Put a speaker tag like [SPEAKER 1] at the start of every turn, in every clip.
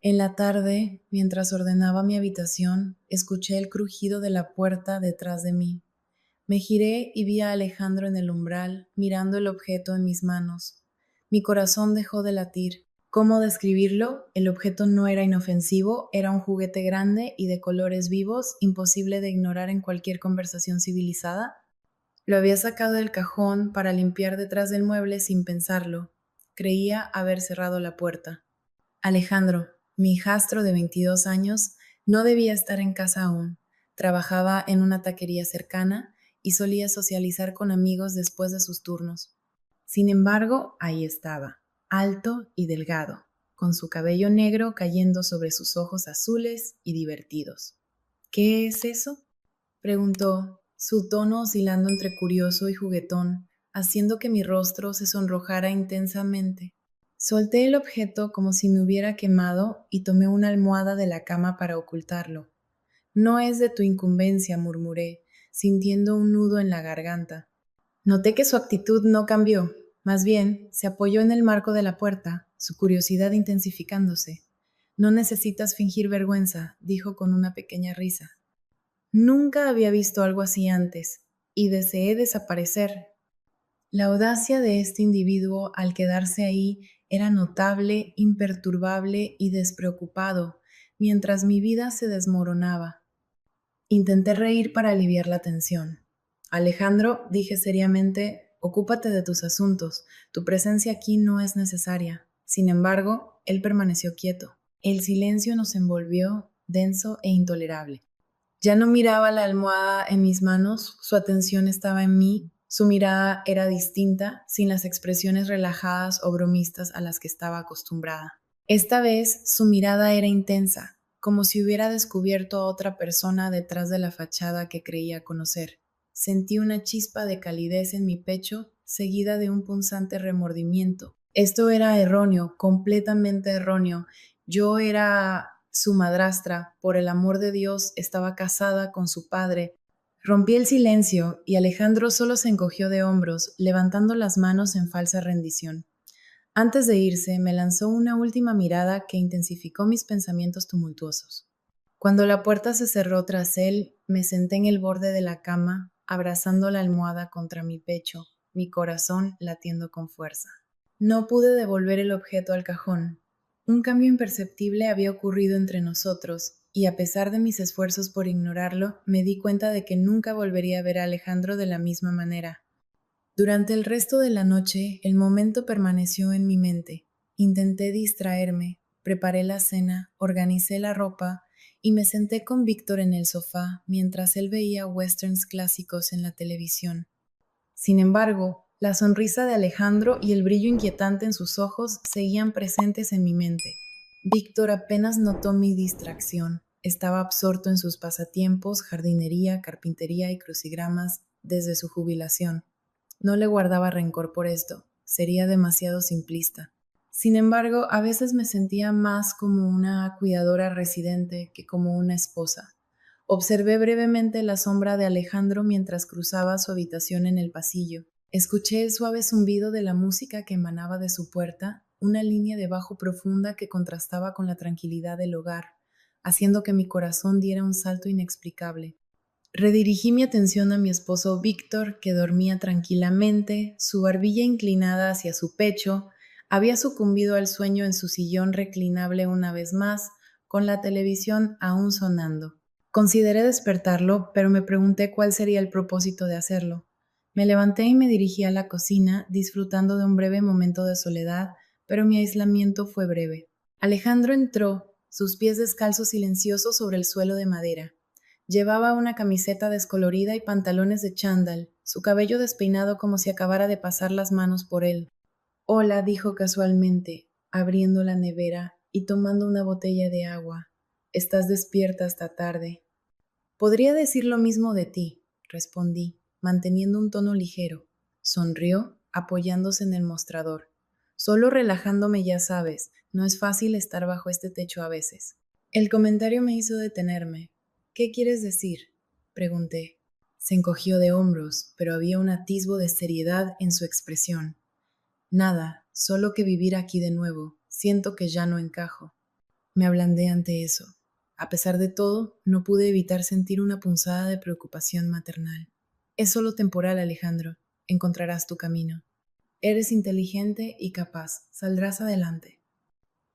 [SPEAKER 1] En la tarde, mientras ordenaba mi habitación, escuché el crujido de la puerta detrás de mí. Me giré y vi a Alejandro en el umbral, mirando el objeto en mis manos. Mi corazón dejó de latir. ¿Cómo describirlo? El objeto no era inofensivo, era un juguete grande y de colores vivos, imposible de ignorar en cualquier conversación civilizada. Lo había sacado del cajón para limpiar detrás del mueble sin pensarlo. Creía haber cerrado la puerta. Alejandro, mi hijastro de 22 años, no debía estar en casa aún. Trabajaba en una taquería cercana y solía socializar con amigos después de sus turnos. Sin embargo, ahí estaba, alto y delgado, con su cabello negro cayendo sobre sus ojos azules y divertidos. ¿Qué es eso? Preguntó, su tono oscilando entre curioso y juguetón, haciendo que mi rostro se sonrojara intensamente. Solté el objeto como si me hubiera quemado y tomé una almohada de la cama para ocultarlo. No es de tu incumbencia, murmuré, sintiendo un nudo en la garganta. Noté que su actitud no cambió, más bien se apoyó en el marco de la puerta, su curiosidad intensificándose. No necesitas fingir vergüenza, dijo con una pequeña risa. Nunca había visto algo así antes, y deseé desaparecer. La audacia de este individuo al quedarse ahí era notable, imperturbable y despreocupado, mientras mi vida se desmoronaba. Intenté reír para aliviar la tensión. Alejandro, dije seriamente, ocúpate de tus asuntos. Tu presencia aquí no es necesaria. Sin embargo, él permaneció quieto. El silencio nos envolvió, denso e intolerable. Ya no miraba la almohada en mis manos, su atención estaba en mí, su mirada era distinta, sin las expresiones relajadas o bromistas a las que estaba acostumbrada. Esta vez su mirada era intensa, como si hubiera descubierto a otra persona detrás de la fachada que creía conocer. Sentí una chispa de calidez en mi pecho, seguida de un punzante remordimiento. Esto era erróneo, completamente erróneo. Yo era su madrastra, por el amor de Dios, estaba casada con su padre. Rompí el silencio y Alejandro solo se encogió de hombros, levantando las manos en falsa rendición. Antes de irse, me lanzó una última mirada que intensificó mis pensamientos tumultuosos. Cuando la puerta se cerró tras él, me senté en el borde de la cama, abrazando la almohada contra mi pecho, mi corazón latiendo con fuerza. No pude devolver el objeto al cajón. Un cambio imperceptible había ocurrido entre nosotros, y a pesar de mis esfuerzos por ignorarlo, me di cuenta de que nunca volvería a ver a Alejandro de la misma manera. Durante el resto de la noche, el momento permaneció en mi mente. Intenté distraerme, preparé la cena, organicé la ropa y me senté con Víctor en el sofá mientras él veía westerns clásicos en la televisión. Sin embargo, la sonrisa de Alejandro y el brillo inquietante en sus ojos seguían presentes en mi mente. Víctor apenas notó mi distracción. Estaba absorto en sus pasatiempos, jardinería, carpintería y crucigramas desde su jubilación. No le guardaba rencor por esto, sería demasiado simplista. Sin embargo, a veces me sentía más como una cuidadora residente que como una esposa. Observé brevemente la sombra de Alejandro mientras cruzaba su habitación en el pasillo. Escuché el suave zumbido de la música que emanaba de su puerta, una línea de bajo profunda que contrastaba con la tranquilidad del hogar, haciendo que mi corazón diera un salto inexplicable. Redirigí mi atención a mi esposo Víctor, que dormía tranquilamente, su barbilla inclinada hacia su pecho, había sucumbido al sueño en su sillón reclinable una vez más, con la televisión aún sonando. Consideré despertarlo, pero me pregunté cuál sería el propósito de hacerlo. Me levanté y me dirigí a la cocina, disfrutando de un breve momento de soledad, pero mi aislamiento fue breve. Alejandro entró, sus pies descalzos silenciosos sobre el suelo de madera. Llevaba una camiseta descolorida y pantalones de chándal, su cabello despeinado como si acabara de pasar las manos por él. Hola, dijo casualmente, abriendo la nevera y tomando una botella de agua. Estás despierta esta tarde. Podría decir lo mismo de ti, respondí, manteniendo un tono ligero. Sonrió, apoyándose en el mostrador. Solo relajándome, ya sabes, no es fácil estar bajo este techo a veces. El comentario me hizo detenerme. ¿Qué quieres decir? Pregunté. Se encogió de hombros, pero había un atisbo de seriedad en su expresión. Nada, solo que vivir aquí de nuevo. Siento que ya no encajo. Me ablandé ante eso. A pesar de todo, no pude evitar sentir una punzada de preocupación maternal. Es solo temporal, Alejandro. Encontrarás tu camino. Eres inteligente y capaz. Saldrás adelante.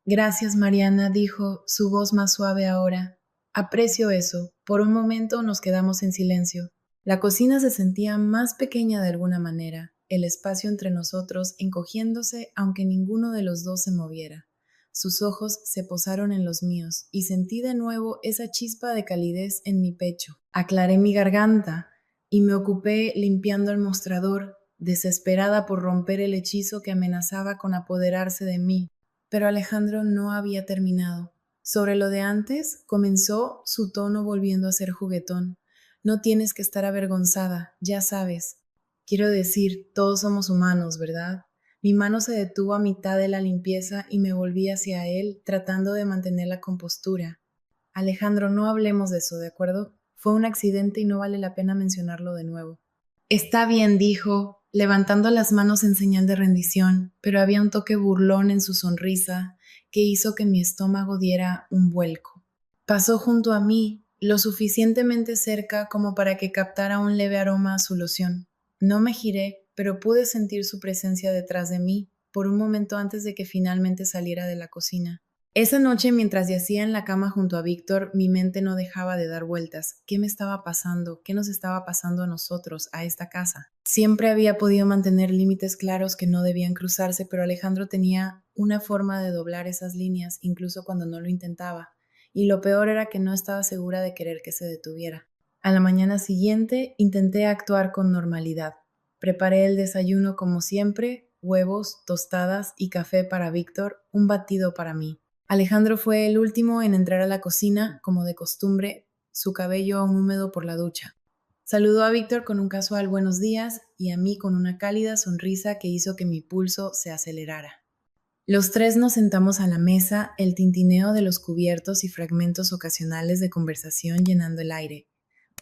[SPEAKER 1] Gracias, Mariana, dijo, su voz más suave ahora. Aprecio eso. Por un momento nos quedamos en silencio. La cocina se sentía más pequeña de alguna manera, el espacio entre nosotros encogiéndose aunque ninguno de los dos se moviera. Sus ojos se posaron en los míos y sentí de nuevo esa chispa de calidez en mi pecho. Aclaré mi garganta y me ocupé limpiando el mostrador, desesperada por romper el hechizo que amenazaba con apoderarse de mí. Pero Alejandro no había terminado. Sobre lo de antes, comenzó su tono volviendo a ser juguetón. No tienes que estar avergonzada, ya sabes. Quiero decir, todos somos humanos, ¿verdad? Mi mano se detuvo a mitad de la limpieza y me volví hacia él, tratando de mantener la compostura. Alejandro, no hablemos de eso, ¿de acuerdo? Fue un accidente y no vale la pena mencionarlo de nuevo. Está bien, dijo, levantando las manos en señal de rendición, pero había un toque burlón en su sonrisa que hizo que mi estómago diera un vuelco. Pasó junto a mí, lo suficientemente cerca como para que captara un leve aroma a su loción. No me giré, pero pude sentir su presencia detrás de mí por un momento antes de que finalmente saliera de la cocina. Esa noche, mientras yacía en la cama junto a Víctor, mi mente no dejaba de dar vueltas. ¿Qué me estaba pasando? ¿Qué nos estaba pasando a nosotros, a esta casa? Siempre había podido mantener límites claros que no debían cruzarse, pero Alejandro tenía una forma de doblar esas líneas, incluso cuando no lo intentaba. Y lo peor era que no estaba segura de querer que se detuviera. A la mañana siguiente intenté actuar con normalidad. Preparé el desayuno como siempre, huevos, tostadas y café para Víctor, un batido para mí. Alejandro fue el último en entrar a la cocina, como de costumbre, su cabello aún húmedo por la ducha. Saludó a Víctor con un casual buenos días y a mí con una cálida sonrisa que hizo que mi pulso se acelerara. Los tres nos sentamos a la mesa, el tintineo de los cubiertos y fragmentos ocasionales de conversación llenando el aire.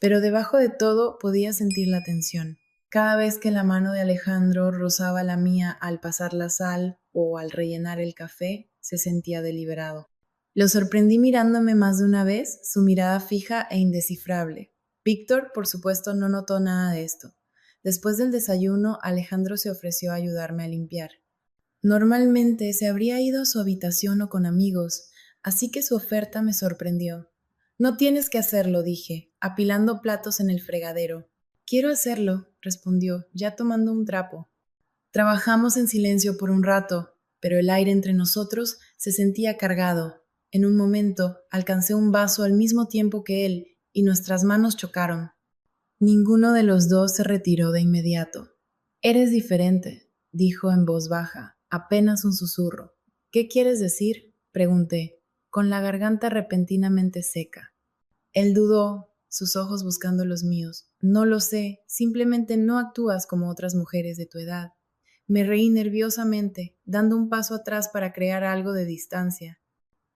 [SPEAKER 1] Pero debajo de todo podía sentir la tensión. Cada vez que la mano de Alejandro rozaba la mía al pasar la sal o al rellenar el café, se sentía deliberado. Lo sorprendí mirándome más de una vez, su mirada fija e indescifrable. Víctor, por supuesto, no notó nada de esto. Después del desayuno, Alejandro se ofreció a ayudarme a limpiar. Normalmente se habría ido a su habitación o con amigos, así que su oferta me sorprendió. No tienes que hacerlo, dije, apilando platos en el fregadero. Quiero hacerlo, respondió, ya tomando un trapo. Trabajamos en silencio por un rato, pero el aire entre nosotros se sentía cargado. En un momento alcancé un vaso al mismo tiempo que él y nuestras manos chocaron. Ninguno de los dos se retiró de inmediato. Eres diferente, dijo en voz baja, apenas un susurro. ¿Qué quieres decir? Pregunté, con la garganta repentinamente seca. Él dudó, sus ojos buscando los míos. No lo sé, simplemente no actúas como otras mujeres de tu edad. Me reí nerviosamente, dando un paso atrás para crear algo de distancia.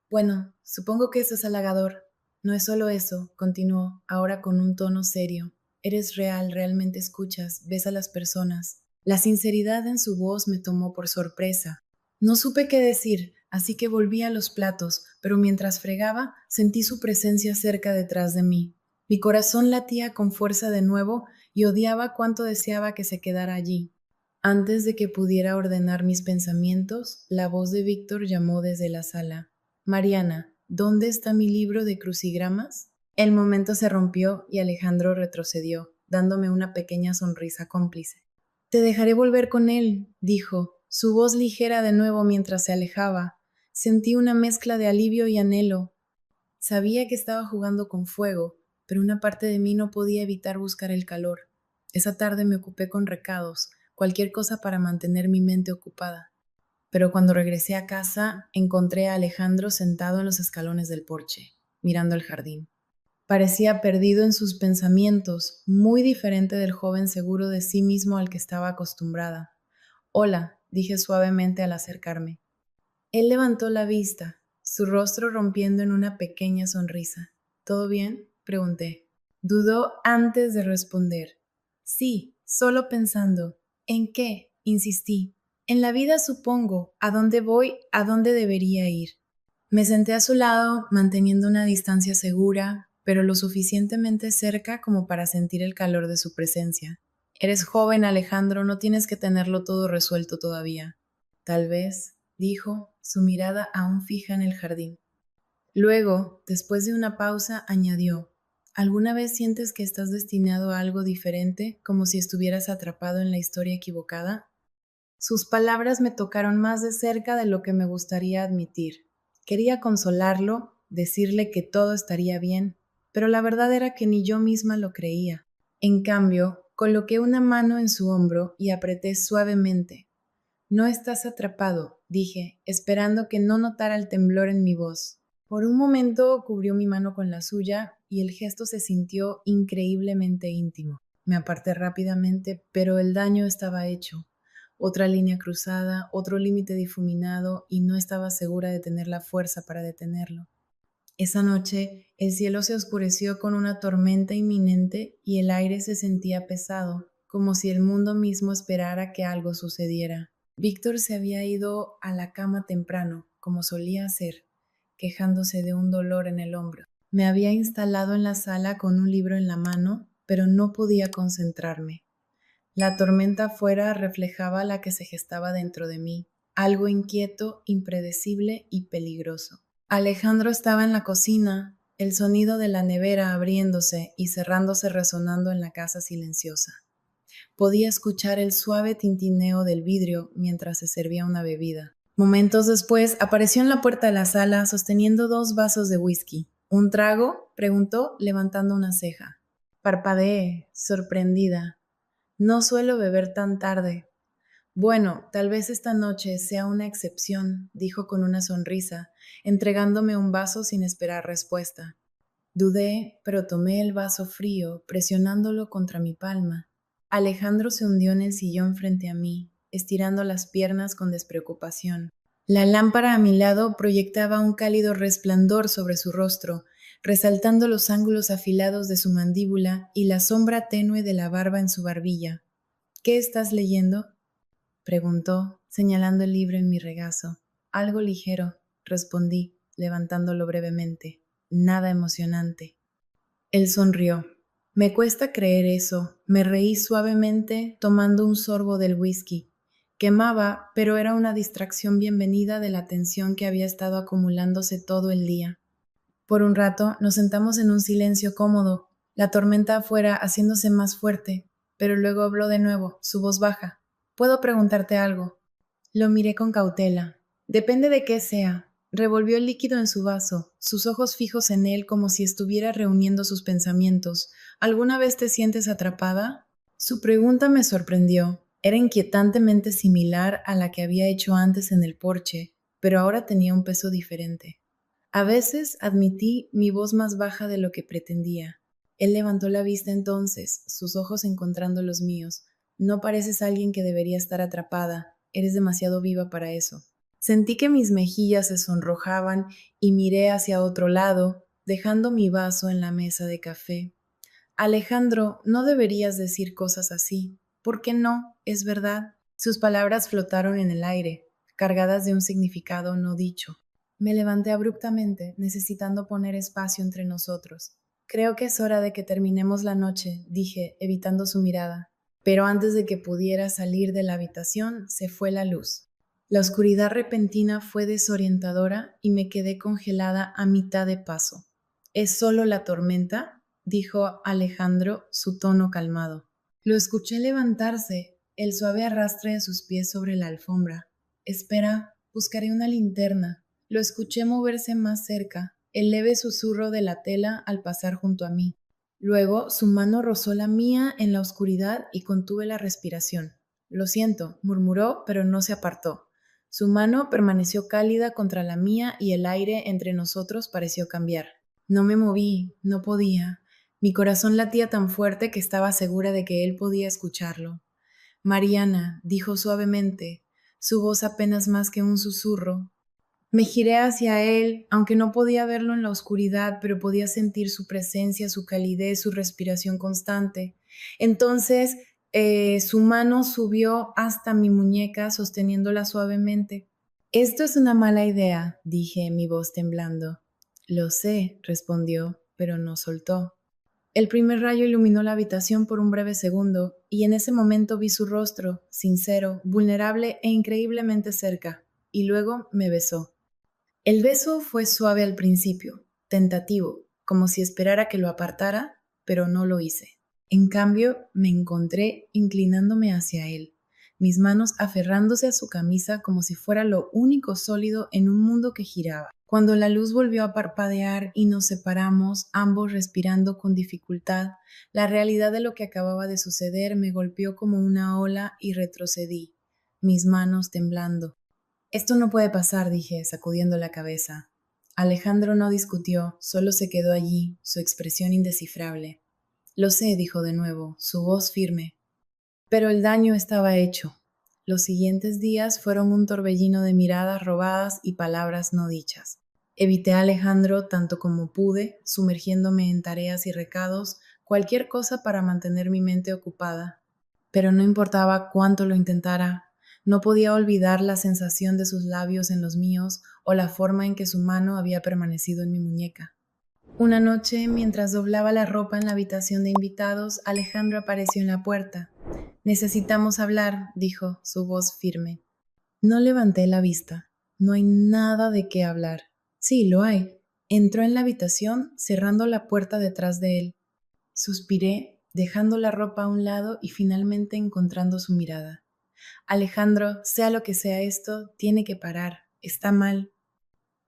[SPEAKER 1] Bueno, supongo que eso es halagador. No es solo eso, continuó, ahora con un tono serio. Eres real, realmente escuchas, ves a las personas. La sinceridad en su voz me tomó por sorpresa. No supe qué decir, así que volví a los platos, pero mientras fregaba sentí su presencia cerca detrás de mí. Mi corazón latía con fuerza de nuevo y odiaba cuánto deseaba que se quedara allí. Antes de que pudiera ordenar mis pensamientos, la voz de Víctor llamó desde la sala. Mariana, ¿dónde está mi libro de crucigramas? El momento se rompió y Alejandro retrocedió, dándome una pequeña sonrisa cómplice. Te dejaré volver con él, dijo, su voz ligera de nuevo mientras se alejaba. Sentí una mezcla de alivio y anhelo. Sabía que estaba jugando con fuego, pero una parte de mí no podía evitar buscar el calor. Esa tarde me ocupé con recados, cualquier cosa para mantener mi mente ocupada. Pero cuando regresé a casa, encontré a Alejandro sentado en los escalones del porche, mirando el jardín. Parecía perdido en sus pensamientos, muy diferente del joven seguro de sí mismo al que estaba acostumbrada. Hola, dije suavemente al acercarme. Él levantó la vista, su rostro rompiendo en una pequeña sonrisa. ¿Todo bien? Pregunté. Dudó antes de responder. Sí, solo pensando. ¿En qué? Insistí. En la vida supongo. ¿A dónde voy? ¿A dónde debería ir? Me senté a su lado, manteniendo una distancia segura, pero lo suficientemente cerca como para sentir el calor de su presencia. Eres joven, Alejandro, no tienes que tenerlo todo resuelto todavía. Tal vez, dijo, su mirada aún fija en el jardín. Luego, después de una pausa, añadió, ¿alguna vez sientes que estás destinado a algo diferente, como si estuvieras atrapado en la historia equivocada? Sus palabras me tocaron más de cerca de lo que me gustaría admitir. Quería consolarlo, decirle que todo estaría bien, pero la verdad era que ni yo misma lo creía. En cambio, coloqué una mano en su hombro y apreté suavemente. No estás atrapado, dije, esperando que no notara el temblor en mi voz. Por un momento cubrió mi mano con la suya y el gesto se sintió increíblemente íntimo. Me aparté rápidamente, pero el daño estaba hecho. Otra línea cruzada, otro límite difuminado y no estaba segura de tener la fuerza para detenerlo. Esa noche el cielo se oscureció con una tormenta inminente y el aire se sentía pesado, como si el mundo mismo esperara que algo sucediera. Víctor se había ido a la cama temprano, como solía hacer, quejándose de un dolor en el hombro. Me había instalado en la sala con un libro en la mano, pero no podía concentrarme. La tormenta afuera reflejaba la que se gestaba dentro de mí, algo inquieto, impredecible y peligroso. Alejandro estaba en la cocina, el sonido de la nevera abriéndose y cerrándose resonando en la casa silenciosa. Podía escuchar el suave tintineo del vidrio mientras se servía una bebida. Momentos después apareció en la puerta de la sala sosteniendo 2 vasos de whisky. ¿Un trago?, preguntó, levantando una ceja. Parpadeé, sorprendida. No suelo beber tan tarde. Bueno, tal vez esta noche sea una excepción, dijo con una sonrisa, entregándome un vaso sin esperar respuesta. Dudé, pero tomé el vaso frío, presionándolo contra mi palma. Alejandro se hundió en el sillón frente a mí, estirando las piernas con despreocupación. La lámpara a mi lado proyectaba un cálido resplandor sobre su rostro, resaltando los ángulos afilados de su mandíbula y la sombra tenue de la barba en su barbilla. ¿Qué estás leyendo?, preguntó, señalando el libro en mi regazo. Algo ligero, respondí, levantándolo brevemente. Nada emocionante. Él sonrió. Me cuesta creer eso. Me reí suavemente, tomando un sorbo del whisky. Quemaba, pero era una distracción bienvenida de la tensión que había estado acumulándose todo el día. Por un rato nos sentamos en un silencio cómodo, la tormenta afuera haciéndose más fuerte, pero luego habló de nuevo, su voz baja. ¿Puedo preguntarte algo? Lo miré con cautela. Depende de qué sea. Revolvió el líquido en su vaso, sus ojos fijos en él como si estuviera reuniendo sus pensamientos. ¿Alguna vez te sientes atrapada? Su pregunta me sorprendió. Era inquietantemente similar a la que había hecho antes en el porche, pero ahora tenía un peso diferente. A veces, admití, mi voz más baja de lo que pretendía. Él levantó la vista entonces, sus ojos encontrando los míos. No pareces alguien que debería estar atrapada. Eres demasiado viva para eso. Sentí que mis mejillas se sonrojaban y miré hacia otro lado, dejando mi vaso en la mesa de café. Alejandro, no deberías decir cosas así. ¿Por qué no? Es verdad. Sus palabras flotaron en el aire, cargadas de un significado no dicho. Me levanté abruptamente, necesitando poner espacio entre nosotros. Creo que es hora de que terminemos la noche, dije, evitando su mirada. Pero antes de que pudiera salir de la habitación, se fue la luz. La oscuridad repentina fue desorientadora y me quedé congelada a mitad de paso. ¿Es solo la tormenta?, dijo Alejandro, su tono calmado. Lo escuché levantarse, el suave arrastre de sus pies sobre la alfombra. Espera, buscaré una linterna. Lo escuché moverse más cerca, el leve susurro de la tela al pasar junto a mí. Luego su mano rozó la mía en la oscuridad y contuve la respiración. Lo siento, murmuró, pero no se apartó. Su mano permaneció cálida contra la mía y el aire entre nosotros pareció cambiar. No me moví, no podía. Mi corazón latía tan fuerte que estaba segura de que él podía escucharlo. Mariana, dijo suavemente, su voz apenas más que un susurro. Me giré hacia él, aunque no podía verlo en la oscuridad, pero podía sentir su presencia, su calidez, su respiración constante. Entonces, su mano subió hasta mi muñeca, sosteniéndola suavemente. Esto es una mala idea, dije, mi voz temblando. Lo sé, respondió, pero no soltó. El primer rayo iluminó la habitación por un breve segundo, y en ese momento vi su rostro, sincero, vulnerable e increíblemente cerca, y luego me besó. El beso fue suave al principio, tentativo, como si esperara que lo apartara, pero no lo hice. En cambio, me encontré inclinándome hacia él, mis manos aferrándose a su camisa como si fuera lo único sólido en un mundo que giraba. Cuando la luz volvió a parpadear y nos separamos, ambos respirando con dificultad, la realidad de lo que acababa de suceder me golpeó como una ola y retrocedí, mis manos temblando. Esto no puede pasar, dije, sacudiendo la cabeza. Alejandro no discutió, solo se quedó allí, su expresión indescifrable. Lo sé, dijo de nuevo, su voz firme. Pero el daño estaba hecho. Los siguientes días fueron un torbellino de miradas robadas y palabras no dichas. Evité a Alejandro tanto como pude, sumergiéndome en tareas y recados, cualquier cosa para mantener mi mente ocupada. Pero no importaba cuánto lo intentara, no podía olvidar la sensación de sus labios en los míos o la forma en que su mano había permanecido en mi muñeca. Una noche, mientras doblaba la ropa en la habitación de invitados, Alejandro apareció en la puerta. Necesitamos hablar, dijo, su voz firme. No levanté la vista. No hay nada de qué hablar. Sí, lo hay. Entró en la habitación, cerrando la puerta detrás de él. Suspiré, dejando la ropa a un lado y finalmente encontrando su mirada. Alejandro, sea lo que sea esto, tiene que parar. Está mal.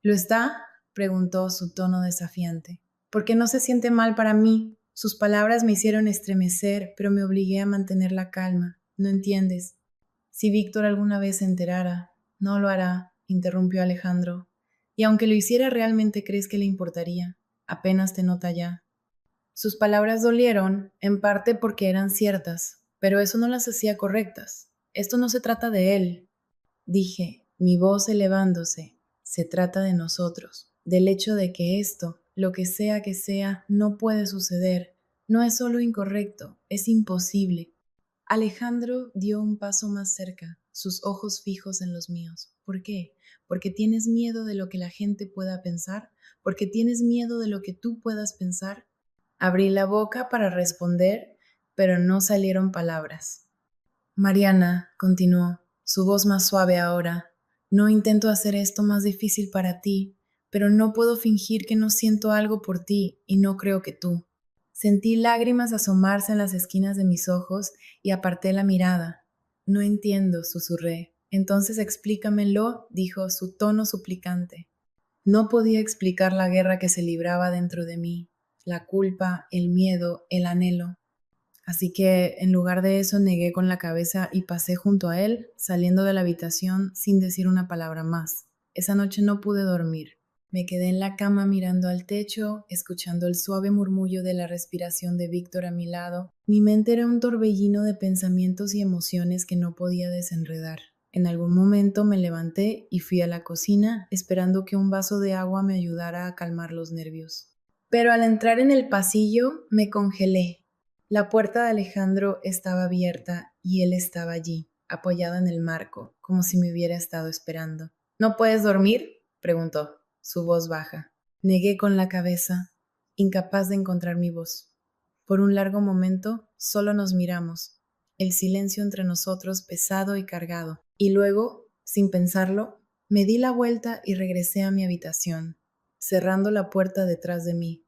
[SPEAKER 1] ¿Lo está? Preguntó su tono desafiante. ¿Por qué no se siente mal para mí? Sus palabras me hicieron estremecer, pero me obligué a mantener la calma. No entiendes. Si Víctor alguna vez se enterara, no lo hará, interrumpió Alejandro. Y aunque lo hiciera, ¿realmente crees que le importaría? Apenas te nota ya. Sus palabras dolieron, en parte porque eran ciertas, pero eso no las hacía correctas. Esto no se trata de él, dije, mi voz elevándose. Se trata de nosotros, del hecho de que esto, lo que sea, no puede suceder. No es solo incorrecto, es imposible. Alejandro dio un paso más cerca, sus ojos fijos en los míos. ¿Por qué? ¿Porque tienes miedo de lo que la gente pueda pensar? ¿Porque tienes miedo de lo que tú puedas pensar? Abrí la boca para responder, pero no salieron palabras. Mariana, continuó, su voz más suave ahora, no intento hacer esto más difícil para ti, pero no puedo fingir que no siento algo por ti y no creo que tú. Sentí lágrimas asomarse en las esquinas de mis ojos y aparté la mirada. No entiendo, susurré. Entonces explícamelo, dijo su tono suplicante. No podía explicar la guerra que se libraba dentro de mí, la culpa, el miedo, el anhelo. Así que en lugar de eso negué con la cabeza y pasé junto a él, saliendo de la habitación sin decir una palabra más. Esa noche no pude dormir. Me quedé en la cama mirando al techo, escuchando el suave murmullo de la respiración de Víctor a mi lado. Mi mente era un torbellino de pensamientos y emociones que no podía desenredar. En algún momento me levanté y fui a la cocina, esperando que un vaso de agua me ayudara a calmar los nervios. Pero al entrar en el pasillo me congelé. La puerta de Alejandro estaba abierta y él estaba allí, apoyado en el marco, como si me hubiera estado esperando. ¿No puedes dormir?, preguntó, su voz baja. Negué con la cabeza, incapaz de encontrar mi voz. Por un largo momento solo nos miramos, el silencio entre nosotros pesado y cargado. Y luego, sin pensarlo, me di la vuelta y regresé a mi habitación, cerrando la puerta detrás de mí.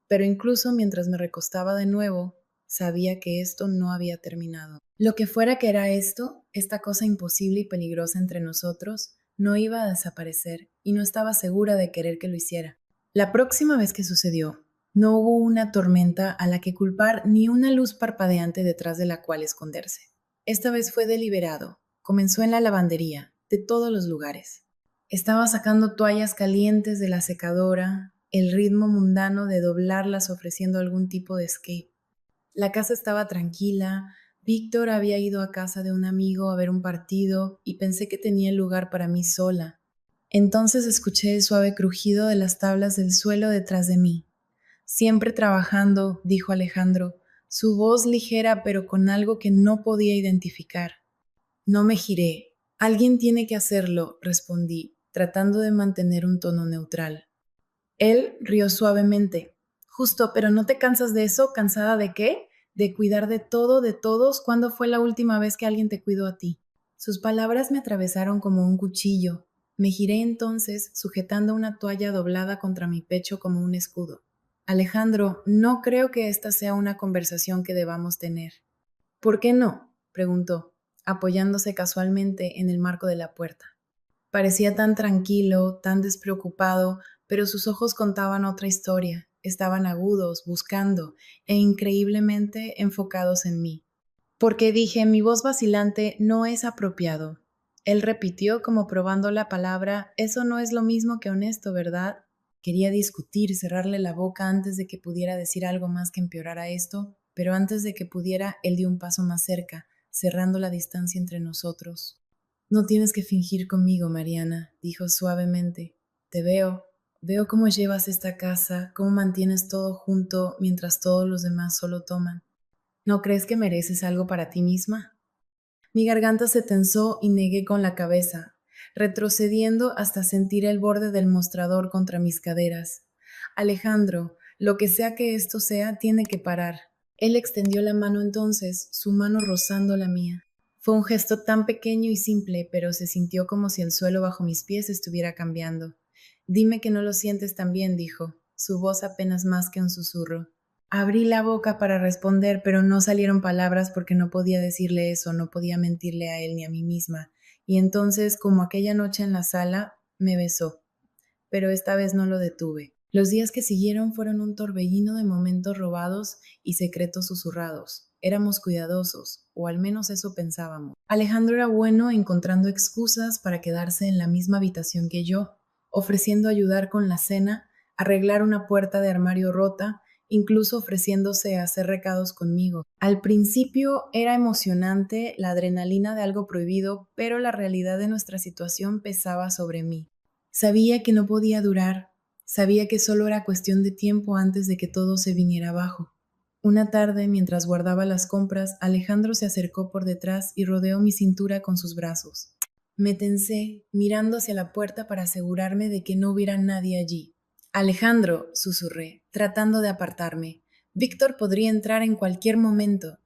[SPEAKER 1] Pero incluso mientras me recostaba de nuevo, sabía que esto no había terminado. Lo que fuera que era esto, esta cosa imposible y peligrosa entre nosotros, no iba a desaparecer y no estaba segura de querer que lo hiciera. La próxima vez que sucedió, no hubo una tormenta a la que culpar ni una luz parpadeante detrás de la cual esconderse. Esta vez fue deliberado. Comenzó en la lavandería, de todos los lugares. Estaba sacando toallas calientes de la secadora, el ritmo mundano de doblarlas ofreciendo algún tipo de escape. La casa estaba tranquila, Víctor había ido a casa de un amigo a ver un partido y pensé que tenía lugar para mí sola. Entonces escuché el suave crujido de las tablas del suelo detrás de mí. Siempre trabajando, dijo Alejandro, su voz ligera pero con algo que no podía identificar. No me giré. Alguien tiene que hacerlo, respondí, tratando de mantener un tono neutral. Él rió suavemente. Justo, pero ¿no te cansas de eso? ¿Cansada de qué? De cuidar de todo, de todos. ¿Cuándo fue la última vez que alguien te cuidó a ti? Sus palabras me atravesaron como un cuchillo. Me giré entonces, sujetando una toalla doblada contra mi pecho como un escudo. Alejandro, no creo que esta sea una conversación que debamos tener. ¿Por qué no? Preguntó, apoyándose casualmente en el marco de la puerta. Parecía tan tranquilo, tan despreocupado, pero sus ojos contaban otra historia. Estaban agudos, buscando, e increíblemente enfocados en mí. Porque dije, mi voz vacilante no es apropiado. Él repitió como probando la palabra, eso no es lo mismo que honesto, ¿verdad? Quería discutir, cerrarle la boca antes de que pudiera decir algo más que empeorara esto, pero antes de que pudiera, él dio un paso más cerca, cerrando la distancia entre nosotros. No tienes que fingir conmigo, Mariana, dijo suavemente. Te veo cómo llevas esta casa, cómo mantienes todo junto mientras todos los demás solo toman. ¿No crees que mereces algo para ti misma? Mi garganta se tensó y negué con la cabeza, retrocediendo hasta sentir el borde del mostrador contra mis caderas. Alejandro, lo que sea que esto sea, tiene que parar. Él extendió la mano entonces, su mano rozando la mía. Fue un gesto tan pequeño y simple, pero se sintió como si el suelo bajo mis pies estuviera cambiando. Dime que no lo sientes tan bien, dijo, su voz apenas más que un susurro. Abrí la boca para responder, pero no salieron palabras porque no podía decirle eso, no podía mentirle a él ni a mí misma. Y entonces, como aquella noche en la sala, me besó. Pero esta vez no lo detuve. Los días que siguieron fueron un torbellino de momentos robados y secretos susurrados. Éramos cuidadosos, o al menos eso pensábamos. Alejandro era bueno encontrando excusas para quedarse en la misma habitación que yo, ofreciendo ayudar con la cena, arreglar una puerta de armario rota, incluso ofreciéndose a hacer recados conmigo. Al principio era emocionante la adrenalina de algo prohibido, pero la realidad de nuestra situación pesaba sobre mí. Sabía que no podía durar, sabía que solo era cuestión de tiempo antes de que todo se viniera abajo. Una tarde, mientras guardaba las compras, Alejandro se acercó por detrás y rodeó mi cintura con sus brazos. Me tensé, mirando hacia la puerta para asegurarme de que no hubiera nadie allí. Alejandro, susurré, tratando de apartarme. Víctor podría entrar en cualquier momento.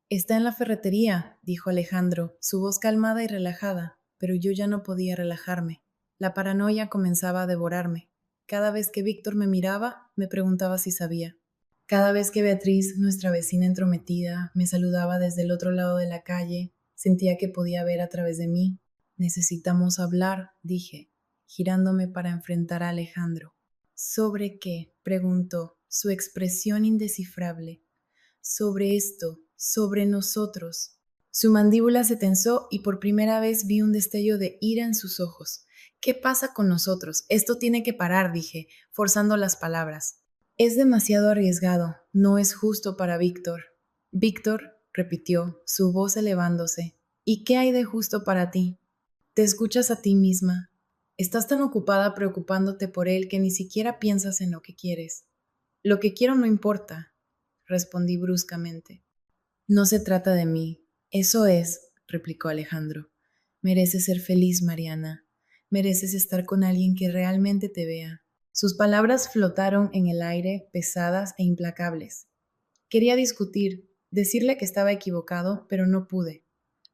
[SPEAKER 1] Está en la ferretería, dijo Alejandro, su voz calmada y relajada, pero yo ya no podía relajarme. La paranoia comenzaba a devorarme. Cada vez que Víctor me miraba, me preguntaba si sabía. Cada vez que Beatriz, nuestra vecina entrometida, me saludaba desde el otro lado de la calle, sentía que podía ver a través de mí. Necesitamos hablar, dije, girándome para enfrentar a Alejandro. ¿Sobre qué? Preguntó, su expresión indescifrable. Sobre esto, sobre nosotros. Su mandíbula se tensó y por primera vez vi un destello de ira en sus ojos. ¿Qué pasa con nosotros? Esto tiene que parar, dije, forzando las palabras. Es demasiado arriesgado, no es justo para Víctor. Víctor, repitió, su voz elevándose. ¿Y qué hay de justo para ti? Te escuchas a ti misma. Estás tan ocupada preocupándote por él que ni siquiera piensas en lo que quieres. Lo que quiero no importa, respondí bruscamente. No se trata de mí. Eso es, replicó Alejandro. Mereces ser feliz, Mariana. Mereces estar con alguien que realmente te vea. Sus palabras flotaron en el aire, pesadas e implacables. Quería discutir, decirle que estaba equivocado, pero no pude,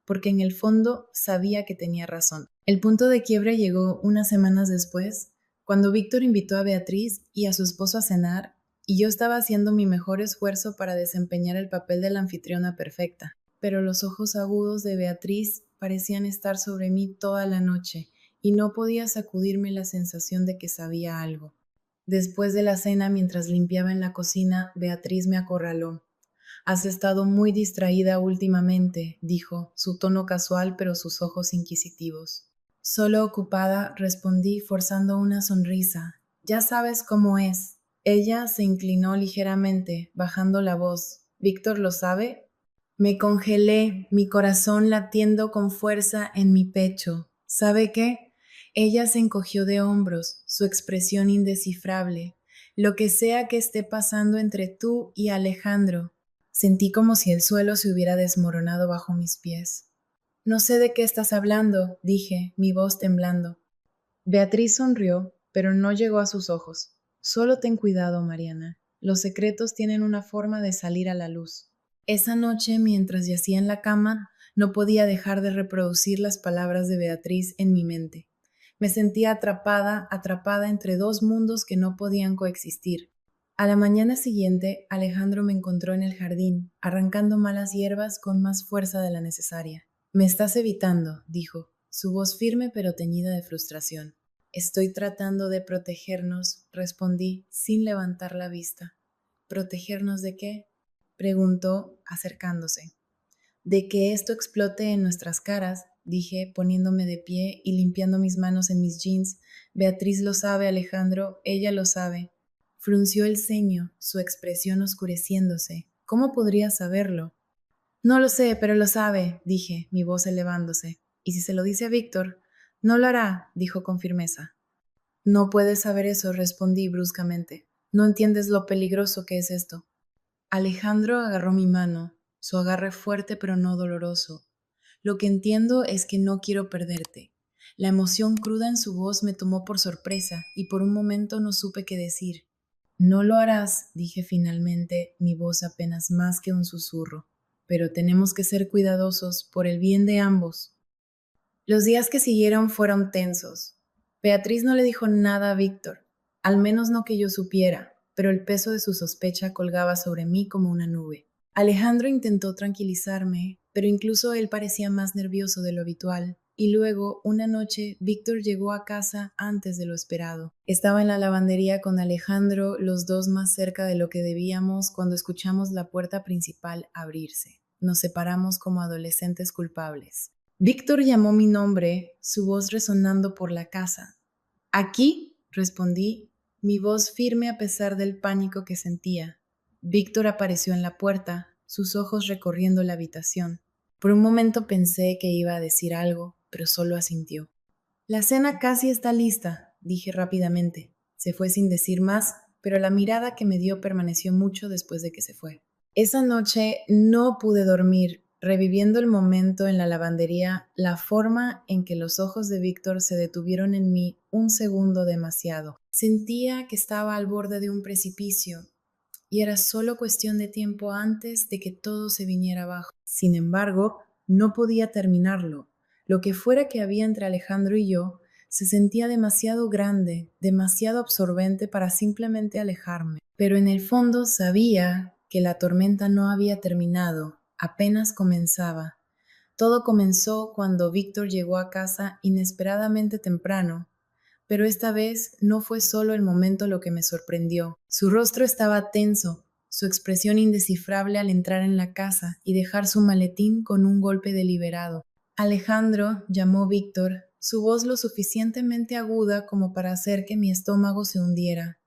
[SPEAKER 1] porque en el fondo sabía que tenía razón. El punto de quiebre llegó unas semanas después, cuando Víctor invitó a Beatriz y a su esposo a cenar, y yo estaba haciendo mi mejor esfuerzo para desempeñar el papel de la anfitriona perfecta. Pero los ojos agudos de Beatriz parecían estar sobre mí toda la noche, y no podía sacudirme la sensación de que sabía algo. Después de la cena, mientras limpiaba en la cocina, Beatriz me acorraló. Has estado muy distraída últimamente, dijo, su tono casual pero sus ojos inquisitivos. Solo ocupada, respondí forzando una sonrisa. Ya sabes cómo es. Ella se inclinó ligeramente, bajando la voz. ¿Víctor lo sabe? Me congelé, mi corazón latiendo con fuerza en mi pecho. ¿Sabe qué? Ella se encogió de hombros, su expresión indescifrable. Lo que sea que esté pasando entre tú y Alejandro. Sentí como si el suelo se hubiera desmoronado bajo mis pies. No sé de qué estás hablando, dije, mi voz temblando. Beatriz sonrió, pero no llegó a sus ojos. Solo ten cuidado, Mariana. Los secretos tienen una forma de salir a la luz. Esa noche, mientras yacía en la cama, no podía dejar de reproducir las palabras de Beatriz en mi mente. Me sentía atrapada entre dos mundos que no podían coexistir. A la mañana siguiente, Alejandro me encontró en el jardín, arrancando malas hierbas con más fuerza de la necesaria. Me estás evitando, dijo, su voz firme pero teñida de frustración. Estoy tratando de protegernos, respondí, sin levantar la vista. ¿Protegernos de qué? Preguntó, acercándose. De que esto explote en nuestras caras, dije, poniéndome de pie y limpiando mis manos en mis jeans. Beatriz lo sabe, Alejandro, ella lo sabe. Frunció el ceño, su expresión oscureciéndose. ¿Cómo podría saberlo? No lo sé, pero lo sabe, dije, mi voz elevándose. ¿Y si se lo dice a Víctor? No lo hará, dijo con firmeza. No puedes saber eso, respondí bruscamente. No entiendes lo peligroso que es esto. Alejandro agarró mi mano, su agarre fuerte pero no doloroso. Lo que entiendo es que no quiero perderte. La emoción cruda en su voz me tomó por sorpresa y por un momento no supe qué decir. No lo harás, dije finalmente, mi voz apenas más que un susurro, pero tenemos que ser cuidadosos por el bien de ambos. Los días que siguieron fueron tensos. Beatriz no le dijo nada a Víctor, al menos no que yo supiera, pero el peso de su sospecha colgaba sobre mí como una nube. Alejandro intentó tranquilizarme, pero incluso él parecía más nervioso de lo habitual. Y luego, una noche, Víctor llegó a casa antes de lo esperado. Estaba en la lavandería con Alejandro, los dos más cerca de lo que debíamos, cuando escuchamos la puerta principal abrirse. Nos separamos como adolescentes culpables. Víctor llamó mi nombre, su voz resonando por la casa. Aquí, respondí, mi voz firme a pesar del pánico que sentía. Víctor apareció en la puerta, sus ojos recorriendo la habitación. Por un momento pensé que iba a decir algo, pero solo asintió. La cena casi está lista, dije rápidamente. Se fue sin decir más, pero la mirada que me dio permaneció mucho después de que se fue. Esa noche no pude dormir, reviviendo el momento en la lavandería, la forma en que los ojos de Víctor se detuvieron en mí un segundo demasiado. Sentía que estaba al borde de un precipicio y era solo cuestión de tiempo antes de que todo se viniera abajo. Sin embargo, no podía terminarlo. Lo que fuera que había entre Alejandro y yo se sentía demasiado grande, demasiado absorbente para simplemente alejarme. Pero en el fondo sabía que la tormenta no había terminado, apenas comenzaba. Todo comenzó cuando Víctor llegó a casa inesperadamente temprano, pero esta vez no fue solo el momento lo que me sorprendió. Su rostro estaba tenso, su expresión indescifrable al entrar en la casa y dejar su maletín con un golpe deliberado. Alejandro, llamó Víctor, su voz lo suficientemente aguda como para hacer que mi estómago se hundiera.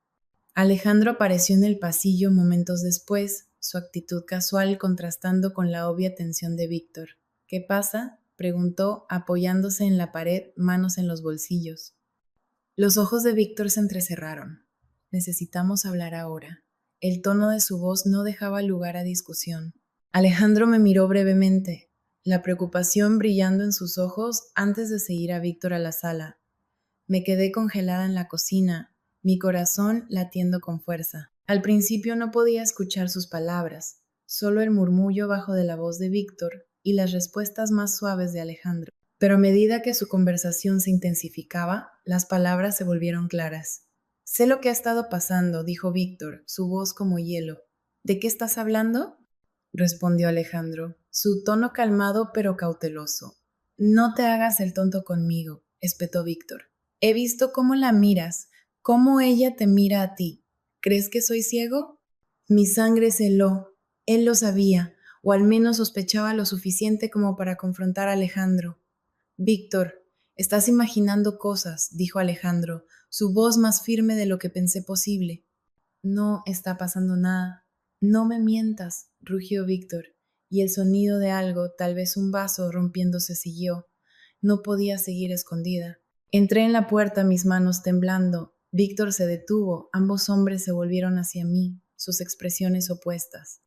[SPEAKER 1] Alejandro apareció en el pasillo momentos después, su actitud casual contrastando con la obvia tensión de Víctor. ¿Qué pasa? Preguntó, apoyándose en la pared, manos en los bolsillos. Los ojos de Víctor se entrecerraron. Necesitamos hablar ahora. El tono de su voz no dejaba lugar a discusión. Alejandro me miró brevemente, la preocupación brillando en sus ojos antes de seguir a Víctor a la sala. Me quedé congelada en la cocina, mi corazón latiendo con fuerza. Al principio no podía escuchar sus palabras, solo el murmullo bajo de la voz de Víctor y las respuestas más suaves de Alejandro. Pero a medida que su conversación se intensificaba, las palabras se volvieron claras. Sé lo que ha estado pasando, dijo Víctor, su voz como hielo. ¿De qué estás hablando? Respondió Alejandro, su tono calmado pero cauteloso. No te hagas el tonto conmigo, espetó Víctor. He visto cómo la miras, cómo ella te mira a ti. ¿Crees que soy ciego? Mi sangre se heló. Él lo sabía, o al menos sospechaba lo suficiente como para confrontar a Alejandro. Víctor, estás imaginando cosas, dijo Alejandro, su voz más firme de lo que pensé posible. No está pasando nada. No me mientas, rugió Víctor, y el sonido de algo, tal vez un vaso rompiéndose, siguió. No podía seguir escondida. Entré en la puerta, mis manos temblando. Víctor se detuvo, ambos hombres se volvieron hacia mí, sus expresiones opuestas.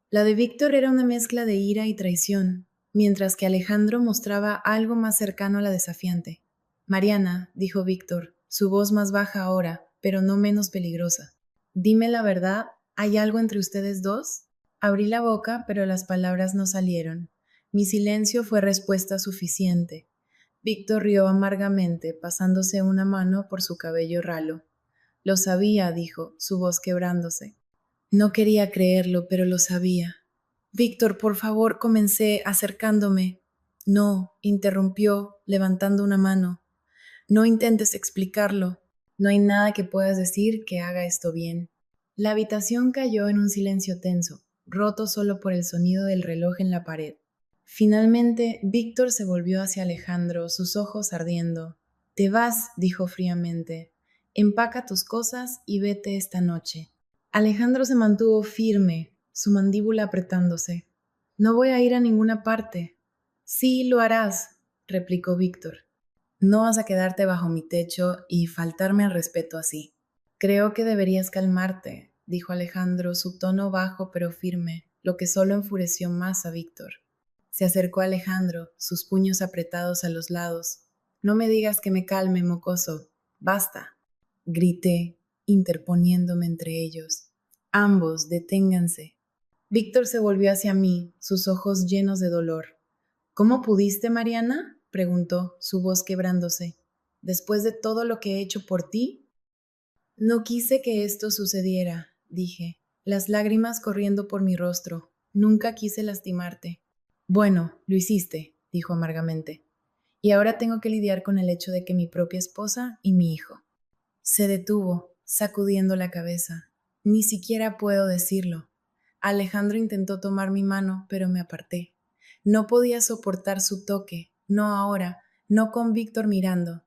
[SPEAKER 1] La de Víctor era una mezcla de ira y traición. mientras que Alejandro mostraba algo más cercano a la desafiante. Mariana, dijo Víctor, su voz más baja ahora, pero no menos peligrosa. Dime la verdad, ¿hay algo entre ustedes dos? Abrí la boca, pero las palabras no salieron. Mi silencio fue respuesta suficiente. Víctor rió amargamente, pasándose una mano por su cabello ralo. Lo sabía, dijo, su voz quebrándose. No quería creerlo, pero lo sabía. Víctor, por favor, comencé acercándome. No, interrumpió, levantando una mano. No intentes explicarlo. No hay nada que puedas decir que haga esto bien. La habitación cayó en un silencio tenso, roto solo por el sonido del reloj en la pared. Finalmente, Víctor se volvió hacia Alejandro, sus ojos ardiendo. Te vas, dijo fríamente. Empaca tus cosas y vete esta noche. Alejandro se mantuvo firme, su mandíbula apretándose. No voy a ir a ninguna parte. Sí, lo harás, replicó Víctor. No vas a quedarte bajo mi techo y faltarme al respeto así. Creo que deberías calmarte, dijo Alejandro, su tono bajo pero firme, lo que solo enfureció más a Víctor. Se acercó a Alejandro, sus puños apretados a los lados. No me digas que me calme, mocoso. Basta, grité, interponiéndome entre ellos. Ambos, deténganse. Víctor se volvió hacia mí, sus ojos llenos de dolor. ¿Cómo pudiste, Mariana? Preguntó, su voz quebrándose. ¿Después de todo lo que he hecho por ti? No quise que esto sucediera, dije, las lágrimas corriendo por mi rostro. Nunca quise lastimarte. Bueno, lo hiciste, dijo amargamente. Y ahora tengo que lidiar con el hecho de que mi propia esposa y mi hijo. Se detuvo, sacudiendo la cabeza. Ni siquiera puedo decirlo. Alejandro intentó tomar mi mano, pero me aparté. No podía soportar su toque, no ahora, no con Víctor mirando.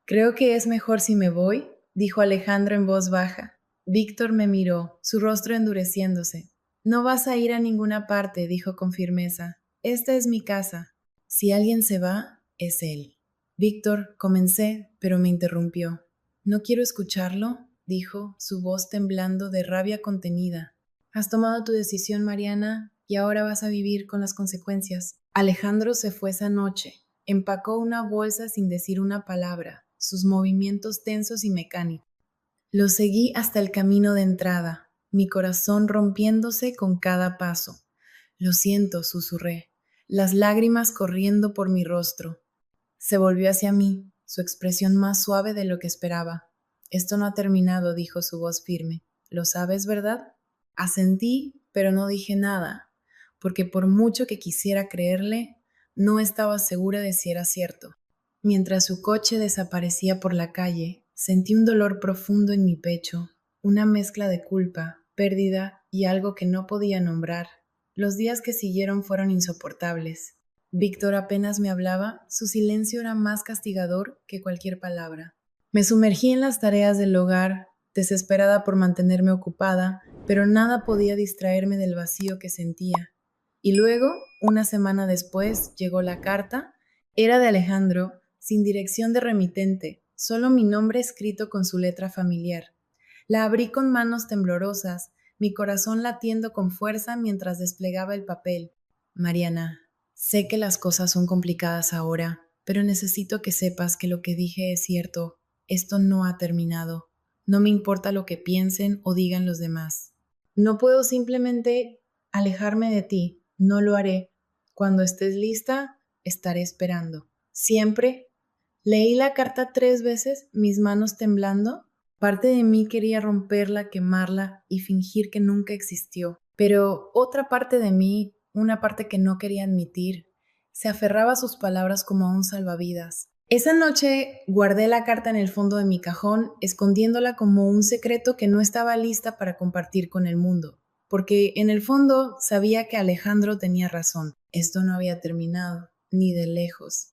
[SPEAKER 1] Creo que es mejor si me voy, dijo Alejandro en voz baja. Víctor me miró, su rostro endureciéndose. No vas a ir a ninguna parte, dijo con firmeza. Esta es mi casa. Si alguien se va, es él. Víctor, comencé, pero me interrumpió. No quiero escucharlo, dijo, su voz temblando de rabia contenida. Has tomado tu decisión, Mariana, y ahora vas a vivir con las consecuencias. Alejandro se fue esa noche. Empacó una bolsa sin decir una palabra, sus movimientos tensos y mecánicos. Lo seguí hasta el camino de entrada, mi corazón rompiéndose con cada paso. Lo siento, susurré, las lágrimas corriendo por mi rostro. Se volvió hacia mí, su expresión más suave de lo que esperaba. Esto no ha terminado, dijo su voz firme. ¿Lo sabes, verdad? Asentí, pero no dije nada, porque por mucho que quisiera creerle, no estaba segura de si era cierto. Mientras su coche desaparecía por la calle, sentí un dolor profundo en mi pecho, una mezcla de culpa, pérdida y algo que no podía nombrar. Los días que siguieron fueron insoportables. Víctor apenas me hablaba, su silencio era más castigador que cualquier palabra. Me sumergí en las tareas del hogar, desesperada por mantenerme ocupada, pero nada podía distraerme del vacío que sentía. Y luego, una semana después, llegó la carta. Era de Alejandro, sin dirección de remitente, solo mi nombre escrito con su letra familiar. La abrí con manos temblorosas, mi corazón latiendo con fuerza mientras desplegaba el papel. Mariana, sé que las cosas son complicadas ahora, pero necesito que sepas que lo que dije es cierto. Esto no ha terminado. No me importa lo que piensen o digan los demás. No puedo simplemente alejarme de ti. No lo haré. Cuando estés lista, estaré esperando. Siempre. Leí la carta 3 veces, mis manos temblando. Parte de mí quería romperla, quemarla y fingir que nunca existió. Pero otra parte de mí, una parte que no quería admitir, se aferraba a sus palabras como a un salvavidas. Esa noche guardé la carta en el fondo de mi cajón, escondiéndola como un secreto que no estaba lista para compartir con el mundo, porque en el fondo sabía que Alejandro tenía razón. Esto no había terminado, ni de lejos.